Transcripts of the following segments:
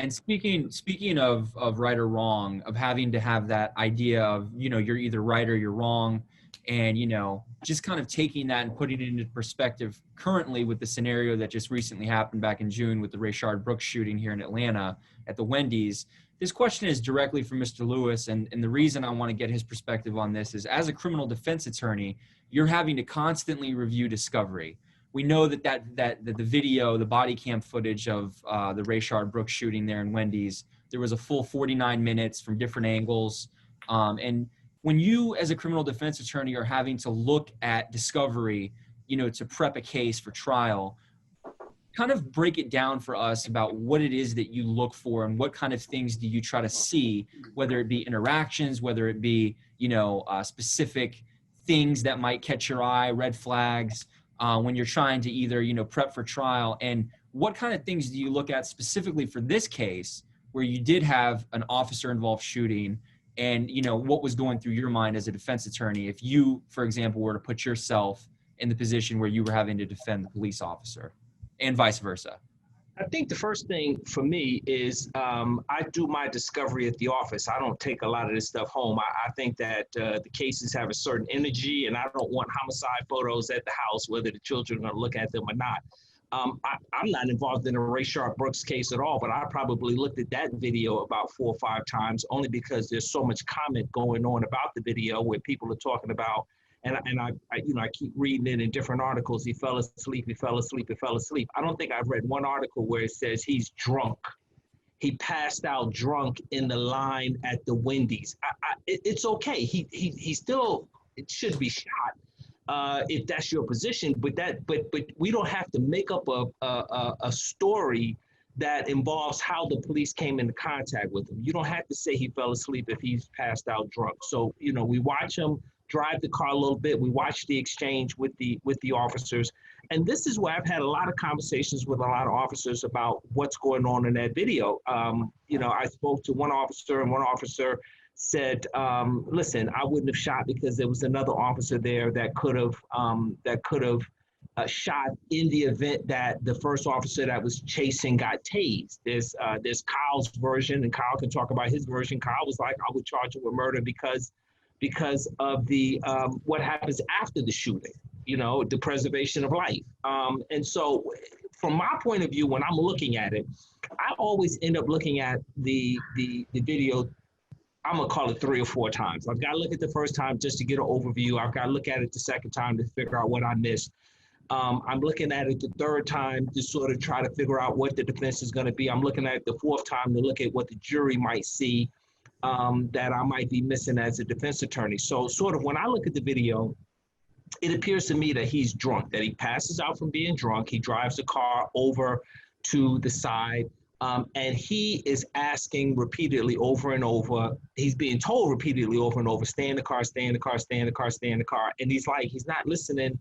and speaking of right or wrong, of having to have that idea of, you're either right or you're wrong, and just kind of taking that and putting it into perspective currently with the scenario that just recently happened back in June with the Rayshard Brooks shooting here in Atlanta at the Wendy's. This question is directly from Mr. Lewis, and the reason I want to get his perspective on this is, as a criminal defense attorney, you're having to constantly review discovery. We know that the video, the body cam footage of the Rayshard Brooks shooting there in Wendy's, there was a full 49 minutes from different angles. And when you, as a criminal defense attorney, are having to look at discovery, to prep a case for trial, kind of break it down for us about what it is that you look for and what kind of things do you try to see, whether it be interactions, whether it be, specific things that might catch your eye, red flags, when you're trying to either, prep for trial, and what kind of things do you look at specifically for this case where you did have an officer involved shooting, and, what was going through your mind as a defense attorney if you, for example, were to put yourself in the position where you were having to defend the police officer, and vice versa? I think the first thing for me is I do my discovery at the office. I don't take a lot of this stuff home. I think that the cases have a certain energy, and I don't want homicide photos at the house, whether the children are going to look at them or not. I'm not involved in a Rayshard Brooks case at all, but I probably looked at that video about 4 or 5 times, only because there's so much comment going on about the video where people are talking about, and I keep reading it in different articles. He fell asleep, he fell asleep, he fell asleep. I don't think I've read one article where it says he's drunk. He passed out drunk in the line at the Wendy's. It's okay. He still, it should be shot if that's your position. But we don't have to make up a story that involves how the police came into contact with him. You don't have to say he fell asleep if he's passed out drunk. So we watch him drive the car a little bit. We watch the exchange with the officers. And this is where I've had a lot of conversations with a lot of officers about what's going on in that video. I spoke to one officer, and one officer said, listen, I wouldn't have shot because there was another officer there that could have shot in the event that the first officer that was chasing got tased. There's Kyle's version, and Kyle can talk about his version. Kyle was like, I would charge him with murder because of the what happens after the shooting, the preservation of life. And so from my point of view, when I'm looking at it, I always end up looking at the video, I'm gonna call it 3 or 4 times. I've got to look at the first time just to get an overview. I've got to look at it the second time to figure out what I missed. I'm looking at it the third time to sort of try to figure out what the defense is going to be. I'm looking at it the fourth time to look at what the jury might see that I might be missing as a defense attorney. So sort of when I look at the video, it appears to me that he's drunk, that he passes out from being drunk. He drives the car over to the side, and he is asking repeatedly over and over. He's being told repeatedly over and over, stay in the car, stay in the car, stay in the car, stay in the car. And he's not listening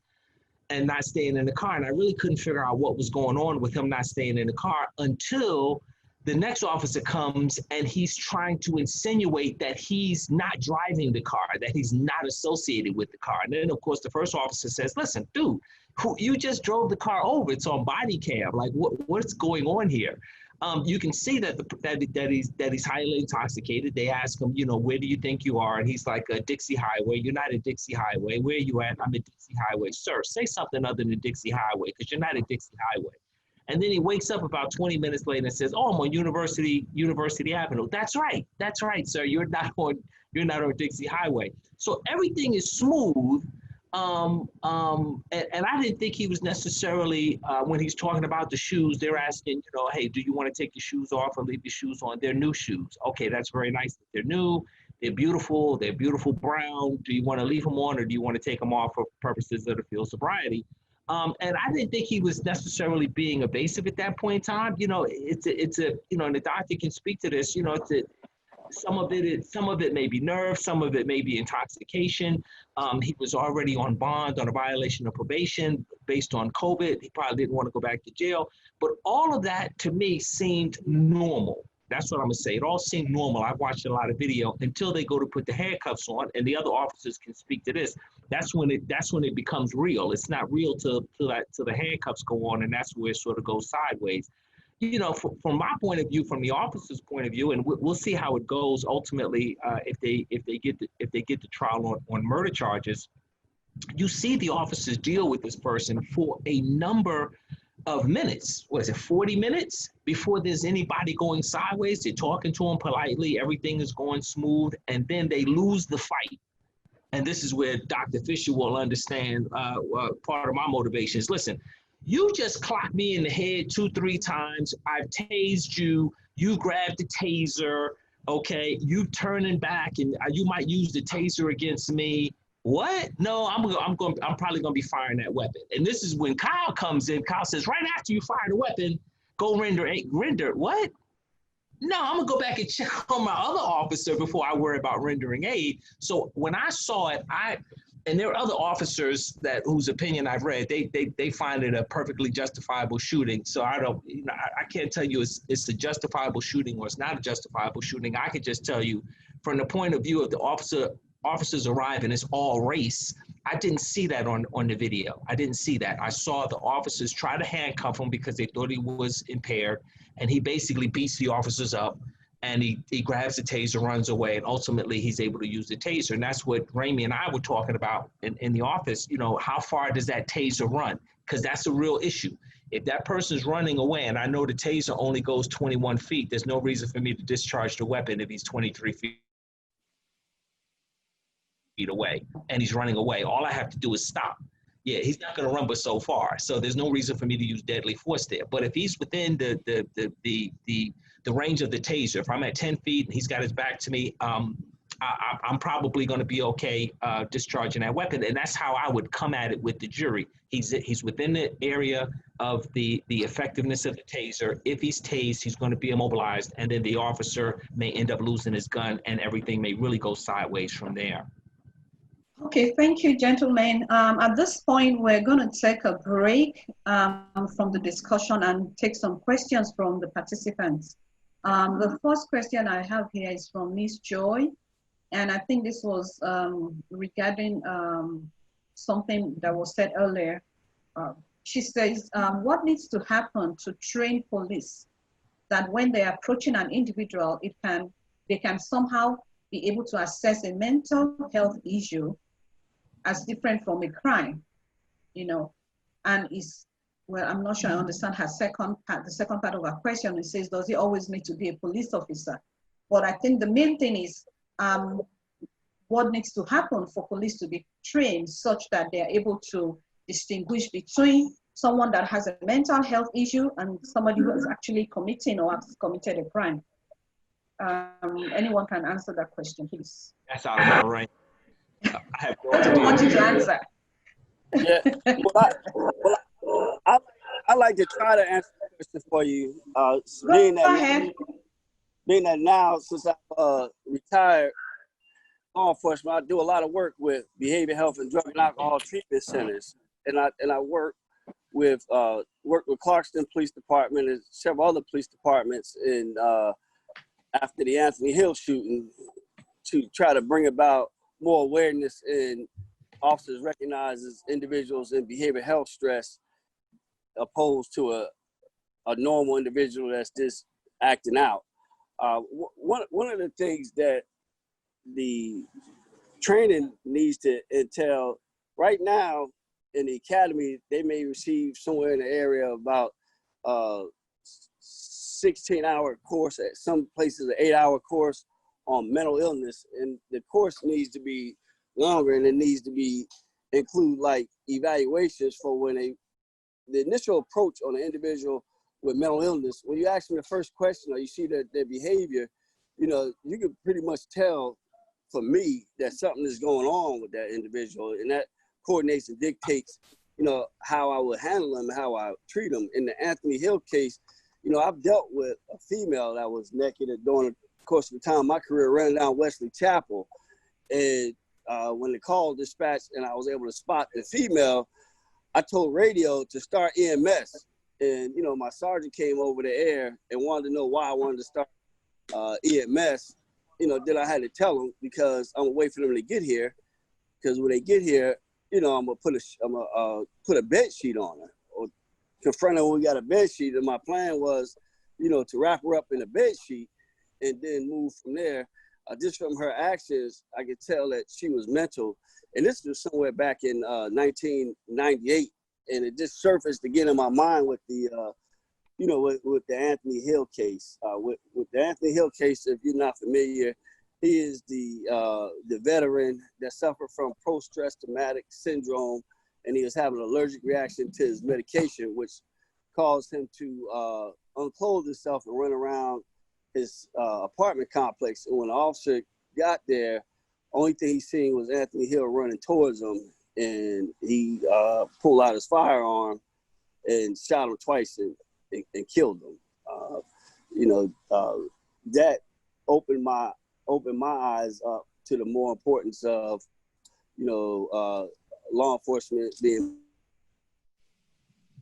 and not staying in the car. And I really couldn't figure out what was going on with him not staying in the car until the next officer comes and he's trying to insinuate that he's not driving the car, that he's not associated with the car. And then, of course, the first officer says, listen, dude, you just drove the car over. It's on body cam. Like, what's going on here? You can see that he's highly intoxicated. They ask him, where do you think you are? And he's like, Dixie Highway. You're not at Dixie Highway. Where are you at? I'm at Dixie Highway. Sir, say something other than Dixie Highway, because you're not at Dixie Highway. And then he wakes up about 20 minutes later and says, oh, I'm on University Avenue. That's right, sir. You're not on Dixie Highway. So everything is smooth. And I didn't think he was necessarily, when he's talking about the shoes, they're asking, hey, do you want to take your shoes off or leave your shoes on? They're new shoes. Okay, that's very nice. They're new, they're beautiful brown. Do you want to leave them on, or do you want to take them off for purposes of the field sobriety? And I didn't think he was necessarily being evasive at that point in time. It's a and the doctor can speak to this, some of it may be nerves, some of it may be intoxication. He was already on bond on a violation of probation based on COVID. He probably didn't want to go back to jail, but all of that to me seemed normal. That's what I'm gonna say. It all seemed normal. I've watched a lot of video until they go to put the handcuffs on, and the other officers can speak to this. That's when it becomes real. It's not real till the handcuffs go on, and that's where it sort of goes sideways. from my point of view, from the officer's point of view, and we'll see how it goes ultimately if they get the trial on murder charges. You see the officers deal with this person for a number of minutes. What is it, 40 minutes before there's anybody going sideways? They're talking to them politely, everything is going smooth, and then they lose the fight. And this is where Dr. Fisher will understand part of my motivations. Listen, you just clocked me in the head 2-3 times. I've tased you. You grabbed the taser. Okay, you turning back, and you might use the taser against me. What? No, I'm probably gonna be firing that weapon. And this is when Kyle comes in. Kyle says, right after you fire the weapon, go render what? No, I'm gonna go back and check on my other officer before I worry about rendering aid. So when I saw it, and there are other officers whose opinion I've read, they find it a perfectly justifiable shooting. So I can't tell you it's a justifiable shooting or it's not a justifiable shooting. I can just tell you from the point of view of the officers arriving, it's all race. I didn't see that on the video. I didn't see that. I saw the officers try to handcuff him because they thought he was impaired, and he basically beats the officers up, and he grabs the taser, runs away, and ultimately he's able to use the taser. And that's what Ramey and I were talking about in the office. How far does that taser run? Because that's a real issue. If that person's running away, and I know the taser only goes 21 feet, there's no reason for me to discharge the weapon if he's 23 feet away and he's running away. All I have to do is stop. Yeah, he's not going to run but so far. So there's no reason for me to use deadly force there. But if he's within the range of the taser, if I'm at 10 feet and he's got his back to me, I'm probably going to be okay discharging that weapon. And that's how I would come at it with the jury. He's within the area of the effectiveness of the taser. If he's tased, he's going to be immobilized, and then the officer may end up losing his gun, and everything may really go sideways from there. Okay, thank you, gentlemen. At this point, we're going to take a break from the discussion and take some questions from the participants. The first question I have here is from Ms. Joy, and I think this was regarding something that was said earlier. She says, what needs to happen to train police that when they're approaching an individual, they can somehow be able to assess a mental health issue as different from a crime, and well, I'm not sure I understand her second part, the second part of her question. It says, does he always need to be a police officer? But I think the main thing is what needs to happen for police to be trained such that they're able to distinguish between someone that has a mental health issue and somebody who is actually committing or has committed a crime. Anyone can answer that question, please. That's out of my range. I want you to answer. Yeah, I like to try to answer the question for you. Being that now, since I'm retired law enforcement, I do a lot of work with behavioral health and drug and alcohol treatment centers, and I work with Clarkston Police Department and several other police departments in after the Anthony Hill shooting to try to bring about more awareness in officers recognizes individuals in behavioral health stress opposed to a normal individual that's just acting out. One of the things that the training needs to entail right now in the academy, they may receive somewhere in the area of about 16-hour course, at some places an 8-hour course on mental illness, and the course needs to be longer, and it needs to be include like evaluations for when the initial approach on an individual with mental illness. When you ask them the first question or you see their behavior, you can pretty much tell for me that something is going on with that individual, and that coordination dictates how I would handle them and how I treat them. In the Anthony Hill case, I've dealt with a female that was naked during the course of the time of my career running down Wesley Chapel, and when the call dispatched and I was able to spot the female, I told radio to start EMS, and my sergeant came over the air and wanted to know why I wanted to start EMS. Then I had to tell him because I'm gonna wait for them to get here, because when they get here, I'm gonna put a bed sheet on her or confront her when we got a bed sheet. And my plan was to wrap her up in a bed sheet and then move from there. Just from her actions, I could tell that she was mental. And this was somewhere back in 1998. And it just surfaced again in my mind with the, with the Anthony Hill case. With the Anthony Hill case, if you're not familiar, he is the veteran that suffered from post-stress traumatic syndrome, and he was having an allergic reaction to his medication, which caused him to unclothe himself and run around his apartment complex. And when the officer got there, only thing he seen was Anthony Hill running towards him, and he pulled out his firearm and shot him twice and killed him. That opened my eyes up to the more importance of, law enforcement being.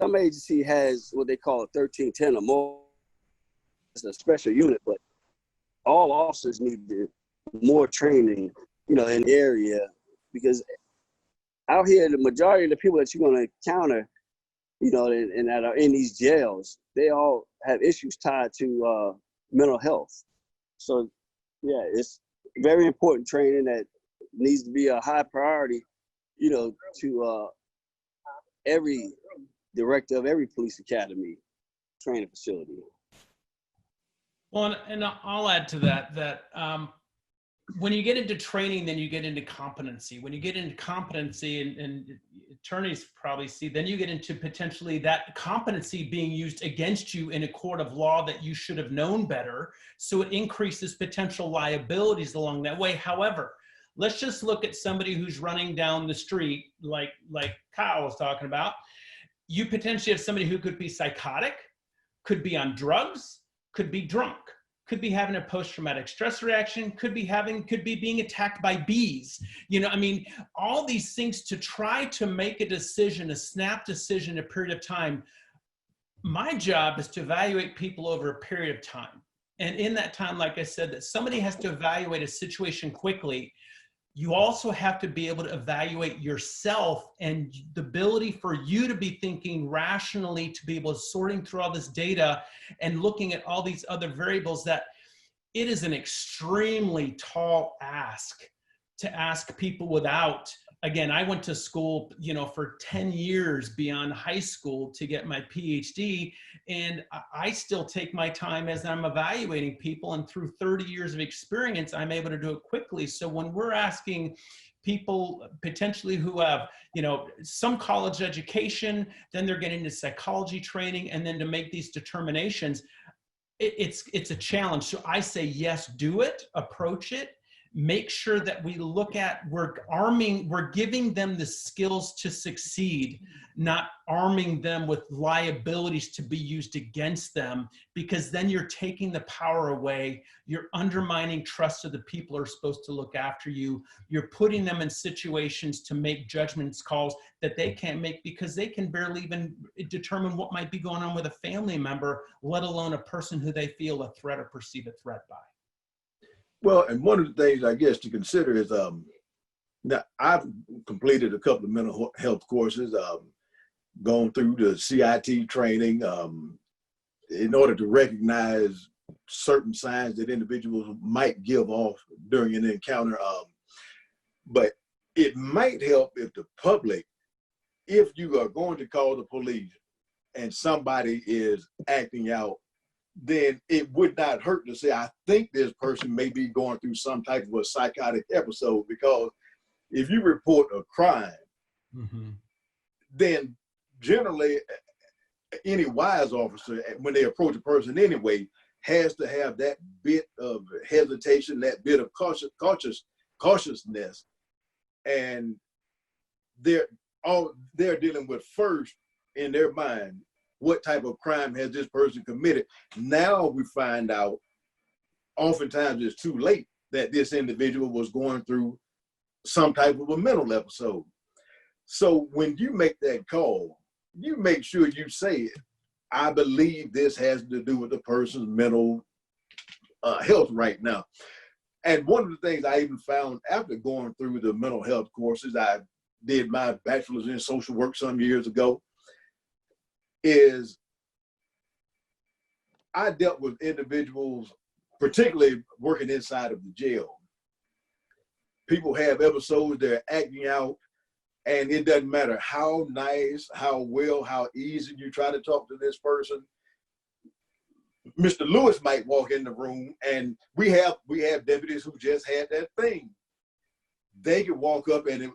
Some agency has what they call a 1310 or more. It's a special unit, but all officers need more training, in the area, because out here, the majority of the people that you're going to encounter, and that are in these jails, they all have issues tied to mental health. So, yeah, it's very important training that needs to be a high priority, to every director of every police academy training facility. Well, and I'll add to that when you get into training, then you get into competency. When you get into competency, and attorneys probably see, then you get into potentially that competency being used against you in a court of law that you should have known better. So it increases potential liabilities along that way. However, let's just look at somebody who's running down the street, like Kyle was talking about. You potentially have somebody who could be psychotic, could be on drugs, could be drunk, could be having a post-traumatic stress reaction, could be being attacked by bees. All these things to try to make a decision, a snap decision, a period of time. My job is to evaluate people over a period of time. And in that time, like I said, that somebody has to evaluate a situation quickly. You also have to be able to evaluate yourself, and the ability for you to be thinking rationally, to be able to sorting through all this data and looking at all these other variables. That it is an extremely tall ask to ask people without, again, I went to school, for 10 years beyond high school to get my PhD, and I still take my time as I'm evaluating people, and through 30 years of experience, I'm able to do it quickly. So when we're asking people potentially who have, some college education, then they're getting into psychology training, and then to make these determinations, it's a challenge. So I say, yes, do it, approach it. Make sure that we look at, we're giving them the skills to succeed, not arming them with liabilities to be used against them, because then you're taking the power away. You're undermining trust of the people who are supposed to look after you. You're putting them in situations to make judgments calls that they can't make because they can barely even determine what might be going on with a family member, let alone a person who they feel a threat or perceive a threat by. Well, and one of the things I guess to consider is, now I've completed a couple of mental health courses, gone through the CIT training in order to recognize certain signs that individuals might give off during an encounter. But it might help if the public, if you are going to call the police and somebody is acting out, then it would not hurt to say, I think this person may be going through some type of a psychotic episode, because if you report a crime, then generally any wise officer, when they approach a person anyway, has to have that bit of hesitation, that bit of cautiousness. And they're dealing with first in their mind, what type of crime has this person committed? Now we find out, oftentimes it's too late, that this individual was going through some type of a mental episode. So when you make that call, you make sure you say, I believe this has to do with the person's mental health right now. And one of the things I even found after going through the mental health courses, I did my bachelor's in social work some years ago, is I dealt with individuals, particularly working inside of the jail. People have episodes, they're acting out, and it doesn't matter how nice, how well, how easy you try to talk to this person. Mr. Lewis might walk in the room, and we have deputies who just had that thing. They could walk up and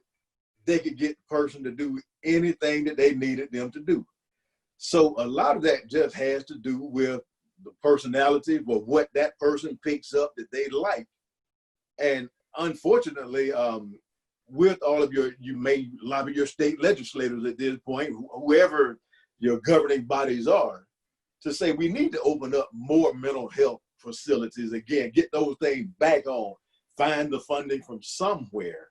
they could get the person to do anything that they needed them to do. So a lot of that just has to do with the personality, or what that person picks up that they like. And unfortunately, with all of you may lobby your state legislators at this point, whoever your governing bodies are, to say we need to open up more mental health facilities again, get those things back on, find the funding from somewhere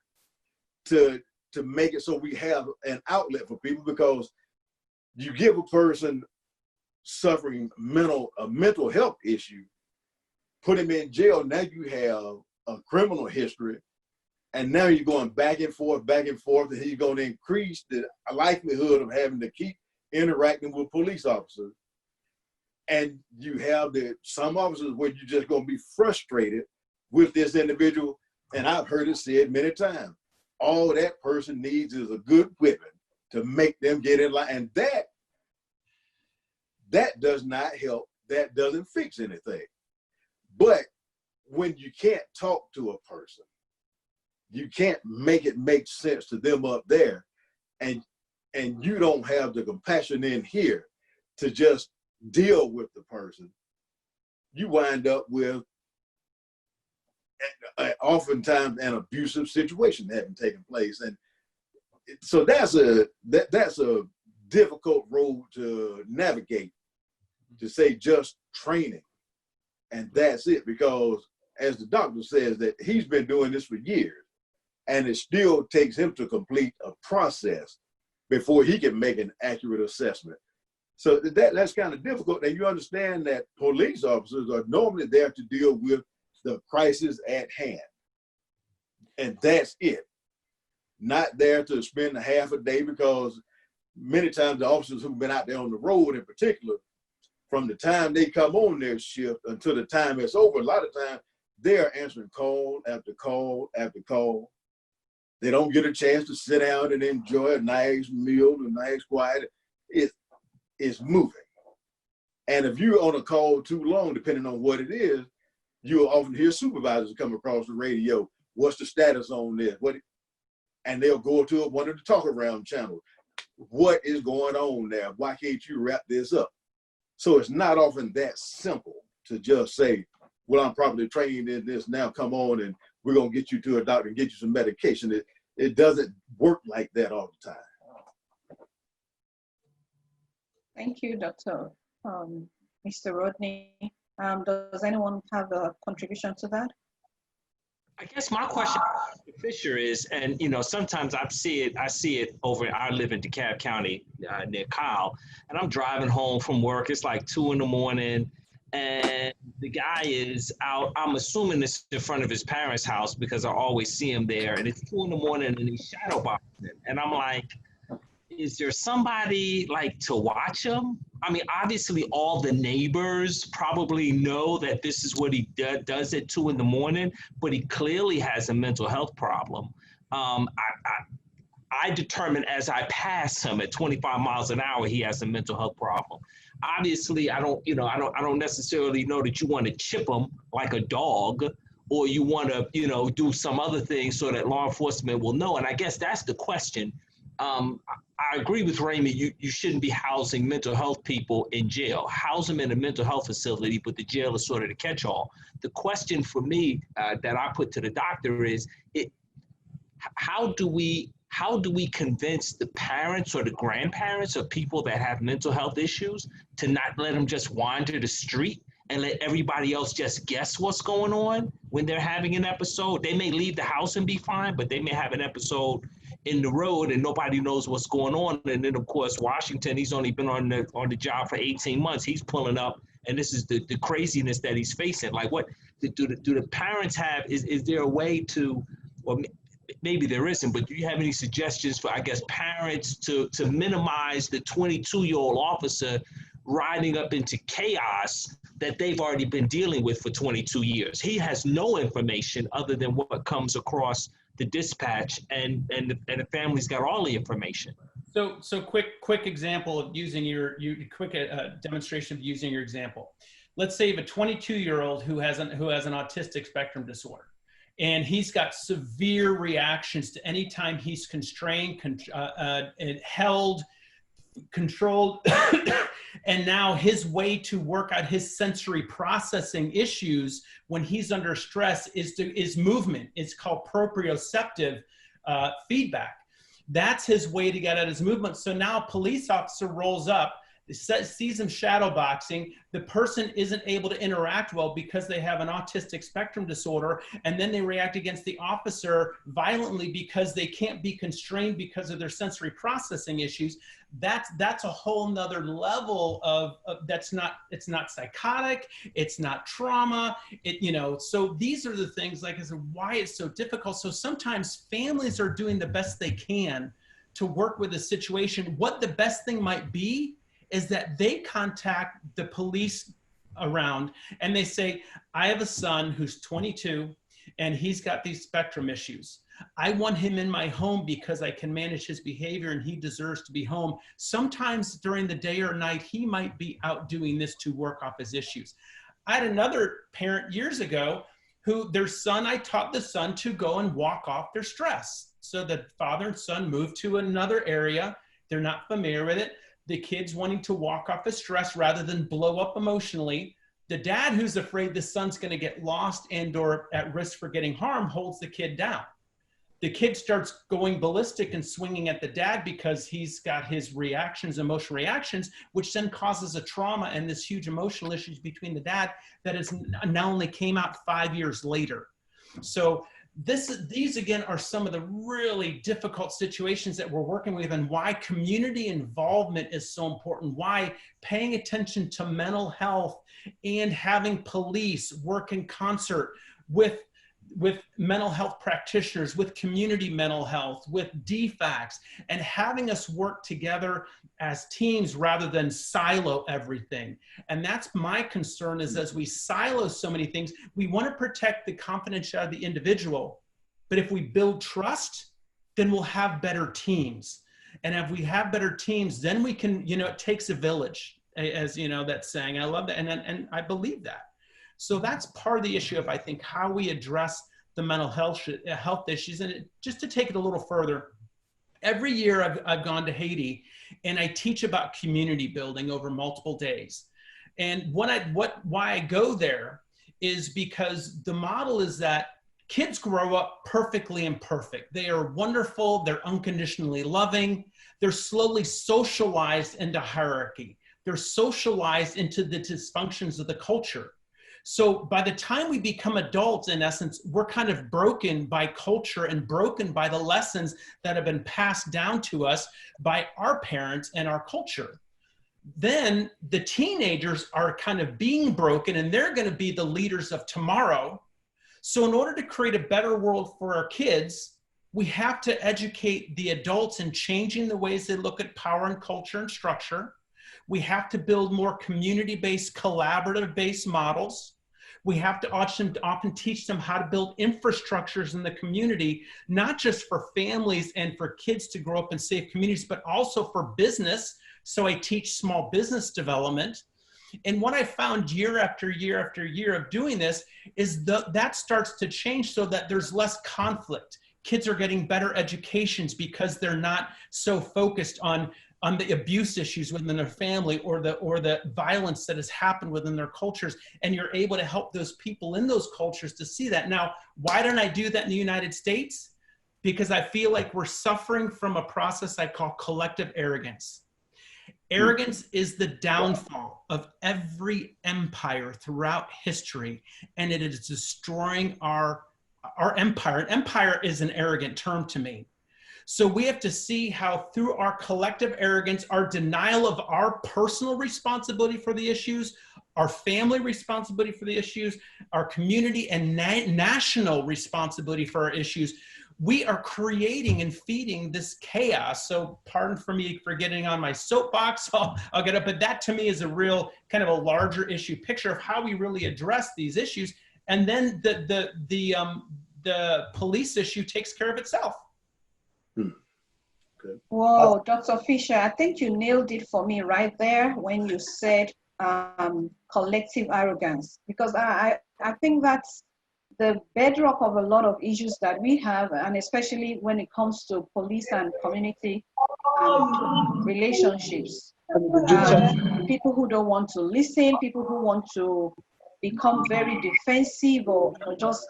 to make it so we have an outlet for people. Because you give a person suffering a mental health issue, put him in jail, now you have a criminal history, and now you're going back and forth, and he's going to increase the likelihood of having to keep interacting with police officers. And you have some officers where you're just going to be frustrated with this individual. And I've heard it said many times, all that person needs is a good whipping to make them get in line. And that does not help. That doesn't fix anything. But when you can't talk to a person, you can't make it make sense to them up there, and you don't have the compassion in here to just deal with the person, you wind up with oftentimes an abusive situation having taken place. And so that's a difficult road to navigate, to say just training and that's it. Because as the doctor says, that he's been doing this for years, and it still takes him to complete a process before he can make an accurate assessment. So that's kind of difficult. And you understand that police officers are normally there to deal with the crisis at hand. And that's it. Not there to spend a half a day, because many times the officers who've been out there on the road in particular, from the time they come on their shift until the time it's over, a lot of times they're answering call after call after call. They don't get a chance to sit down and enjoy a nice meal, a nice quiet. It's moving. And if you're on a call too long, depending on what it is, you'll often hear supervisors come across the radio. What's the status on this? And they'll go to one of the talk around channels. What is going on there? Why can't you wrap this up? So it's not often that simple to just say, well, I'm properly trained in this now, come on and we're going to get you to a doctor and get you some medication. It doesn't work like that all the time. Thank you, Dr. Mr. Rodney. Does anyone have a contribution to that? I guess my question to Fisher is, and sometimes I see it over. I live in DeKalb County near Kyle, and I'm driving home from work. It's like 2 a.m, and the guy is out. I'm assuming it's in front of his parents' house because I always see him there. And it's 2 a.m, and he's shadow boxing, and I'm like, is there somebody like to watch him? I mean, obviously all the neighbors probably know that this is what he does at 2 a.m, but he clearly has a mental health problem. I determine as I pass him at 25 miles an hour, he has a mental health problem. Obviously, I don't necessarily know that you want to chip him like a dog, or you want to, do some other thing so that law enforcement will know. And I guess that's the question. I agree with Raymond. You shouldn't be housing mental health people in jail. House them in a mental health facility, but the jail is sort of the catch-all. The question for me that I put to the doctor is, how do we convince the parents or the grandparents of people that have mental health issues to not let them just wander the street and let everybody else just guess what's going on when they're having an episode? They may leave the house and be fine, but they may have an episode in the road and nobody knows what's going on. And then of course, Washington, he's only been on the job for 18 months. He's pulling up, and this is the craziness that he's facing. Like, what do the parents have? Is there a way to, or maybe there isn't, but do you have any suggestions for, I guess, parents to minimize the 22-year-old officer riding up into chaos that they've already been dealing with for 22 years. He has no information other than what comes across the dispatch, and the family's got all the information. So quick example of using your demonstration of using your example. Let's say you have a 22-year-old who has an autistic spectrum disorder, and he's got severe reactions to any time he's constrained, held, controlled, and now his way to work out his sensory processing issues when he's under stress is movement. It's called proprioceptive feedback. That's his way to get at his movement. So now a police officer rolls up, sees him shadow boxing. The person isn't able to interact well because they have an autistic spectrum disorder, and then they react against the officer violently because they can't be constrained because of their sensory processing issues. That's a whole nother level of it's not psychotic, it's not trauma, so these are the things, like I said, why it's so difficult. So sometimes families are doing the best they can to work with a situation. What the best thing might be is that they contact the police around and they say, I have a son who's 22 and he's got these spectrum issues. I want him in my home because I can manage his behavior and he deserves to be home. Sometimes during the day or night, he might be out doing this to work off his issues. I had another parent years ago who I taught the son to go and walk off their stress. So the father and son moved to another area. They're not familiar with it. The kid's wanting to walk off the stress rather than blow up emotionally. The dad, who's afraid the son's going to get lost and or at risk for getting harmed, holds the kid down. The kid starts going ballistic and swinging at the dad because he's got his emotional reactions, which then causes a trauma and this huge emotional issues between the dad that is now only came out 5 years later. So these again are some of the really difficult situations that we're working with, and why community involvement is so important, why paying attention to mental health and having police work in concert with mental health practitioners, with community mental health, with DFACs, and having us work together as teams rather than silo everything. And that's my concern, is as we silo so many things, we want to protect the confidentiality of the individual. But if we build trust, then we'll have better teams. And if we have better teams, then we can, it takes a village, as that saying. I love that. And I believe that. So that's part of the issue of, I think, how we address the mental health issues. And just to take it a little further, every year I've gone to Haiti and I teach about community building over multiple days. And why I go there is because the model is that kids grow up perfectly imperfect. They are wonderful. They're unconditionally loving. They're slowly socialized into hierarchy. They're socialized into the dysfunctions of the culture. So by the time we become adults, in essence, we're kind of broken by culture and broken by the lessons that have been passed down to us by our parents and our culture. Then the teenagers are kind of being broken, and they're going to be the leaders of tomorrow. So in order to create a better world for our kids, we have to educate the adults in changing the ways they look at power and culture and structure. We have to build more community-based, collaborative-based models. We have to often teach them how to build infrastructures in the community, not just for families and for kids to grow up in safe communities, but also for business. So I teach small business development. And what I found year after year after year of doing this is that starts to change so that there's less conflict. Kids are getting better educations because they're not so focused on the abuse issues within their family or the violence that has happened within their cultures. And you're able to help those people in those cultures to see that. Now, why don't I do that in the United States? Because I feel like we're suffering from a process I call collective arrogance. Arrogance is the downfall of every empire throughout history, and it is destroying our empire. An empire is an arrogant term to me. So we have to see how through our collective arrogance, our denial of our personal responsibility for the issues, our family responsibility for the issues, our community and national responsibility for our issues, we are creating and feeding this chaos. So pardon for me for getting on my soapbox, I'll get up, but that to me is a real kind of a larger issue picture of how we really address these issues. And then the police issue takes care of itself. Okay. Whoa, Dr. Fisher, I think you nailed it for me right there when you said collective arrogance, because I think that's the bedrock of a lot of issues that we have, and especially when it comes to police and community relationships. People who don't want to listen, people who want to become very defensive or just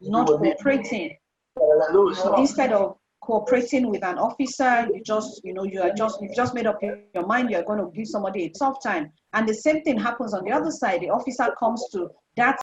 not cooperating. Instead of cooperating with an officer, you've just made up your mind you're going to give somebody a tough time. And the same thing happens on the other side. The officer comes to that